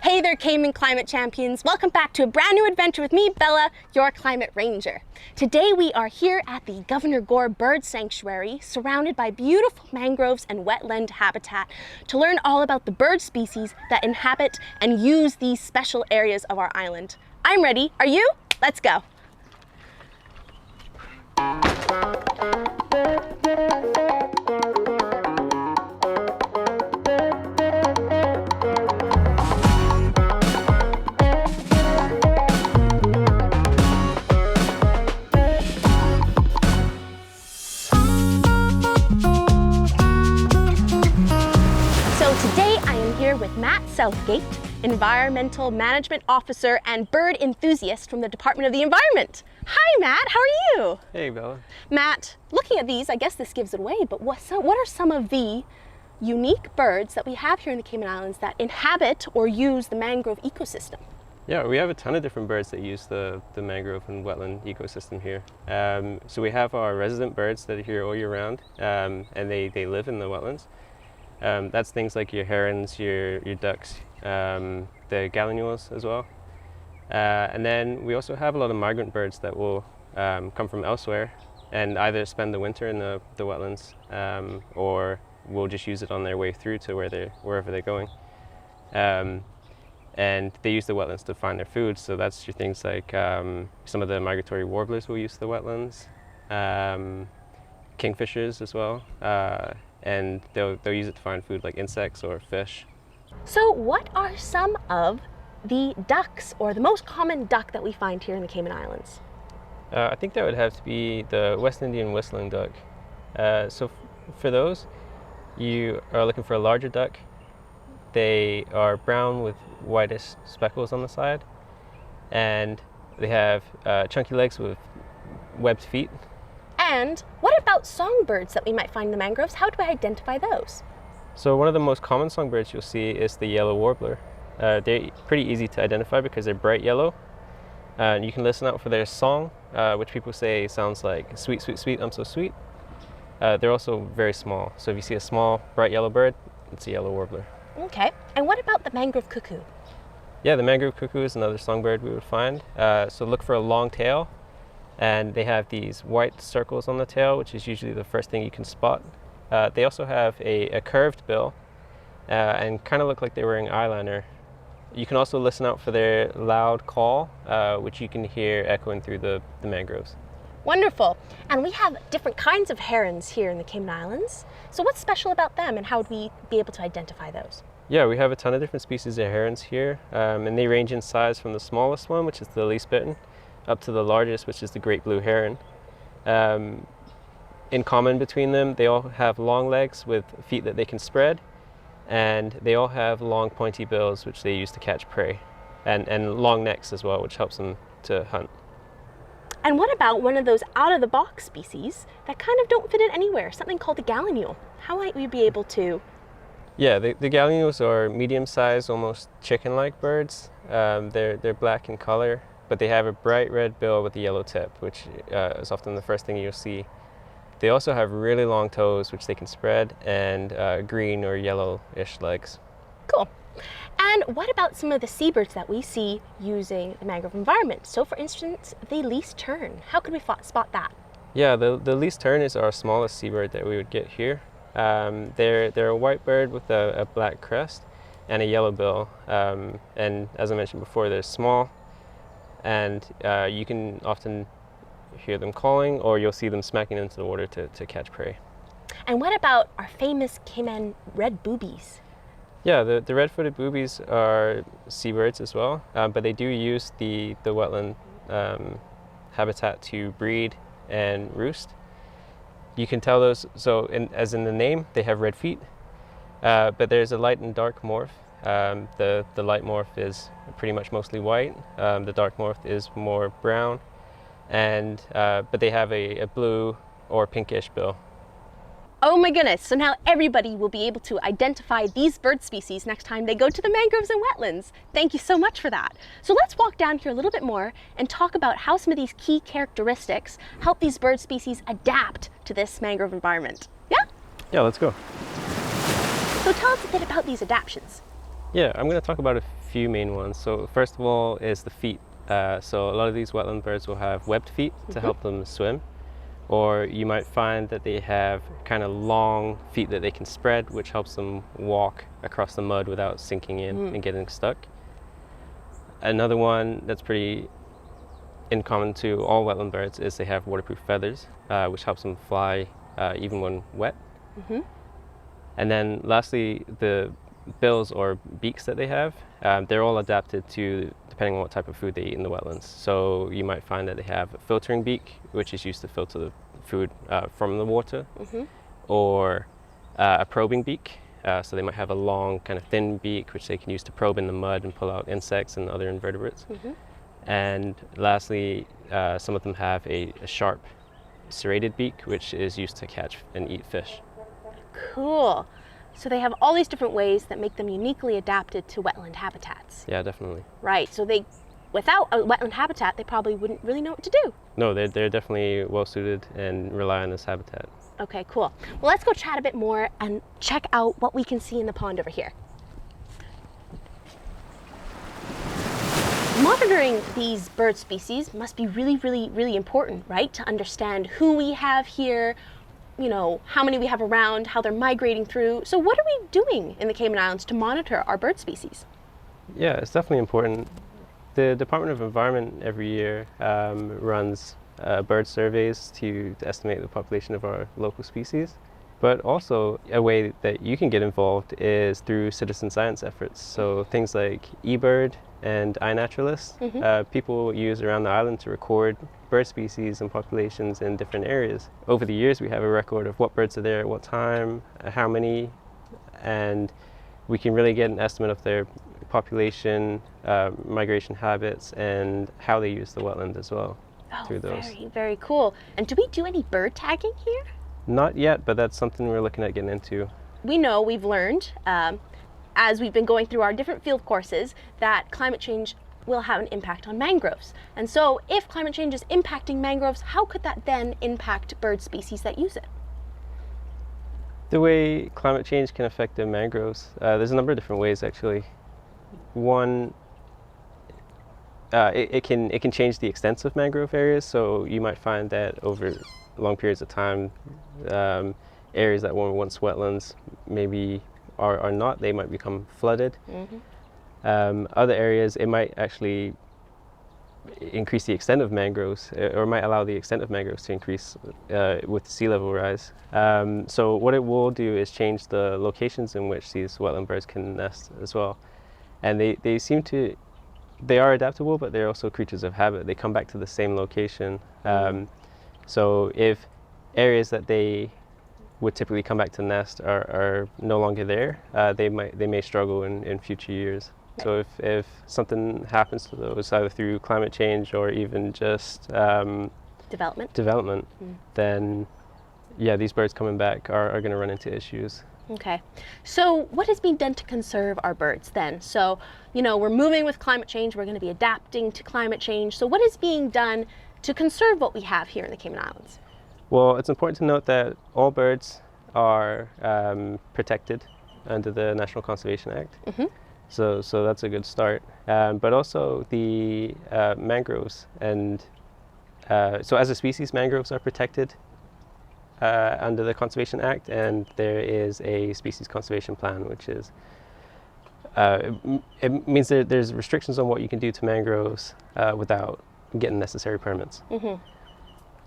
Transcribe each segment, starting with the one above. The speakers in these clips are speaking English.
Hey there, Cayman climate champions. Welcome back to a brand new adventure with me, Bella, your climate ranger. Today we are here at the Governor Gore Bird Sanctuary, surrounded by beautiful mangroves and wetland habitat, to learn all about the bird species that inhabit and use these special areas of our island. I'm ready. Are you? Let's go. With Matt Southgate, Environmental Management Officer and bird enthusiast from the Department of the Environment. Hi Matt, how are you? Hey Bella. Matt, looking at these, I guess this gives it away, but what are some of the unique birds that we have here in the Cayman Islands that inhabit or use the mangrove ecosystem? Yeah, we have a ton of different birds that use the mangrove and wetland ecosystem here. So we have our resident birds that are here all year round, and they live in the wetlands. That's things like your herons, your ducks, the gallinules as well. And then we also have a lot of migrant birds that will come from elsewhere and either spend the winter in the wetlands or will just use it on their way through to wherever they're going. And they use the wetlands to find their food. So that's your things like some of the migratory warblers will use the wetlands, kingfishers as well. And they'll use it to find food like insects or fish. So what are some of the ducks, or the most common duck that we find here in the Cayman Islands? I think that would have to be the West Indian whistling duck. So for those, you are looking for a larger duck. They are brown with whitish speckles on the side, and they have chunky legs with webbed feet. And what about songbirds that we might find in the mangroves? How do we identify those? So one of the most common songbirds you'll see is the yellow warbler. They're pretty easy to identify because they're bright yellow. And you can listen out for their song, which people say sounds like sweet, sweet, sweet, I'm so sweet. They're also very small. So if you see a small, bright yellow bird, it's a yellow warbler. Okay. And what about the mangrove cuckoo? Yeah, the mangrove cuckoo is another songbird we would find. So look for a long tail. And they have these white circles on the tail, which is usually the first thing you can spot. They also have a curved bill and kind of look like they're wearing eyeliner. You can also listen out for their loud call, which you can hear echoing through the mangroves. Wonderful. And we have different kinds of herons here in the Cayman Islands. So what's special about them, and how would we be able to identify those? Yeah, we have a ton of different species of herons here, and they range in size from the smallest one, which is the least bitten, up to the largest, which is the great blue heron. In common between them, they all have long legs with feet that they can spread, and they all have long pointy bills, which they use to catch prey, and long necks as well, which helps them to hunt. And what about one of those out-of-the-box species that kind of don't fit in anywhere, something called the gallinule? How might we be able to? Yeah, the gallinules are medium-sized, almost chicken-like birds. They're black in color, but they have a bright red bill with a yellow tip, which is often the first thing you'll see. They also have really long toes, which they can spread, and green or yellowish legs. Cool. And what about some of the seabirds that we see using the mangrove environment? So for instance, the least tern. How could we spot that? Yeah, the least tern is our smallest seabird that we would get here. They're a white bird with a black crest and a yellow bill. And as I mentioned before, they're small. And you can often hear them calling, or you'll see them smacking into the water to catch prey. And what about our famous Cayman red boobies? Yeah, the red-footed boobies are seabirds as well, but they do use the wetland habitat to breed and roost. You can tell those, so as in the name, they have red feet, but there's a light and dark morph. The light morph is pretty much mostly white. The dark morph is more brown, and but they have a blue or pinkish bill. Oh my goodness, so now everybody will be able to identify these bird species next time they go to the mangroves and wetlands. Thank you so much for that. So let's walk down here a little bit more and talk about how some of these key characteristics help these bird species adapt to this mangrove environment. Yeah? Yeah, let's go. So tell us a bit about these adaptations. Yeah, I'm going to talk about a few main ones. So first of all is the feet. So a lot of these wetland birds will have webbed feet to help them swim, or you might find that they have kind of long feet that they can spread, which helps them walk across the mud without sinking in and getting stuck. Another one that's pretty in common to all wetland birds is they have waterproof feathers, which helps them fly even when wet. And then lastly, the bills or beaks that they have, they're all adapted to depending on what type of food they eat in the wetlands. So you might find that they have a filtering beak, which is used to filter the food from the water, or a probing beak. So they might have a long, kind of thin beak, which they can use to probe in the mud and pull out insects and other invertebrates. And lastly, some of them have a sharp serrated beak, which is used to catch and eat fish. Cool. So they have all these different ways that make them uniquely adapted to wetland habitats. Yeah, definitely. Right. So without a wetland habitat, they probably wouldn't really know what to do. No, they're definitely well suited and rely on this habitat. Okay, cool. Well, let's go chat a bit more and check out what we can see in the pond over here. Monitoring these bird species must be really, really, really important, right? To understand who we have here, you know, how many we have around, how they're migrating through. So what are we doing in the Cayman Islands to monitor our bird species? Yeah, it's definitely important. The Department of Environment every year runs bird surveys to estimate the population of our local species. But also a way that you can get involved is through citizen science efforts. So things like eBird and iNaturalist, people use around the island to record bird species and populations in different areas. Over the years, we have a record of what birds are there at what time, how many, and we can really get an estimate of their population, migration habits, and how they use the wetland as well through those. Very, very cool. And do we do any bird tagging here? Not yet, but that's something we're looking at getting into. We know, we've learned, as we've been going through our different field courses, that climate change will have an impact on mangroves. And so if climate change is impacting mangroves, how could that then impact bird species that use it? The way climate change can affect the mangroves, there's a number of different ways actually. One, it can change the extents of mangrove areas, so you might find that over long periods of time, areas that were once wetlands maybe are not, they might become flooded. Other areas, it might actually increase the extent of mangroves, or might allow the extent of mangroves to increase with sea level rise. So what it will do is change the locations in which these wetland birds can nest as well. And they are adaptable, but they're also creatures of habit. They come back to the same location. So if areas that they would typically come back to nest are no longer there, they may struggle in future years. Right. So if something happens to those, either through climate change or even just development, then yeah, these birds coming back are going to run into issues. Okay, so what is being done to conserve our birds then? So, you know, we're moving with climate change, we're going to be adapting to climate change. So what is being done to conserve what we have here in the Cayman Islands? Well, it's important to note that all birds are protected under the National Conservation Act. So that's a good start. But also the mangroves, and so as a species, mangroves are protected under the Conservation Act, and there is a species conservation plan, which is it means that there's restrictions on what you can do to mangroves without getting necessary permits.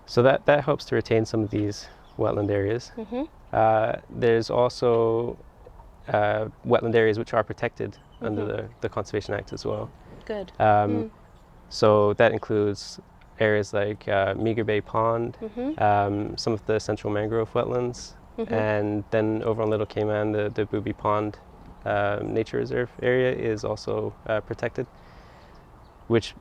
So that helps to retain some of these wetland areas. There's also wetland areas which are protected under the Conservation Act as well. Good. So that includes areas like Meager Bay Pond, some of the central mangrove wetlands, and then over on Little Cayman, the Booby Pond Nature Reserve area is also protected, which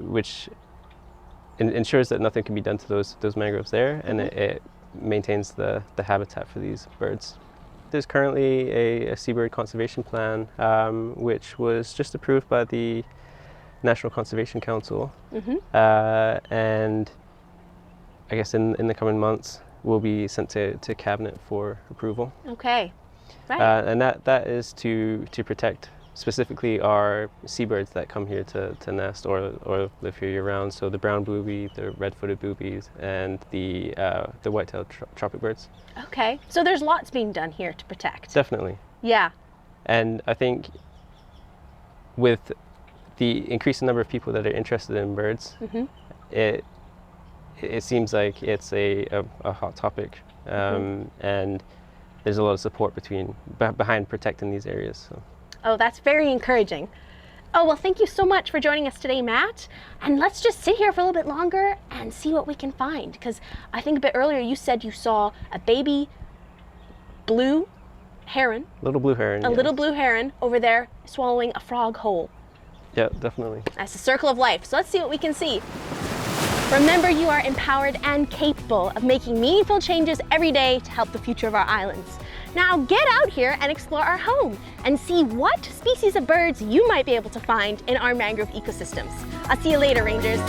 ensures that nothing can be done to those mangroves there, and it maintains the habitat for these birds. There's currently a seabird conservation plan, which was just approved by the National Conservation Council, and I guess in the coming months will be sent to Cabinet for approval. Okay, right. And that is to protect specifically are seabirds that come here to nest or live here year round. So the brown booby, the red-footed boobies, and the white-tailed tropic birds. Okay, so there's lots being done here to protect. Definitely. Yeah. And I think with the increasing number of people that are interested in birds, it seems like it's a hot topic, and there's a lot of support behind protecting these areas. So. Oh, that's very encouraging. Oh, well, thank you so much for joining us today, Matt. And let's just sit here for a little bit longer and see what we can find. Because I think a bit earlier you said you saw a baby blue heron. Little blue heron. A little blue heron over there swallowing a frog whole. Yeah, definitely. That's the circle of life. So let's see what we can see. Remember, you are empowered and capable of making meaningful changes every day to help the future of our islands. Now get out here and explore our home and see what species of birds you might be able to find in our mangrove ecosystems. I'll see you later, Rangers.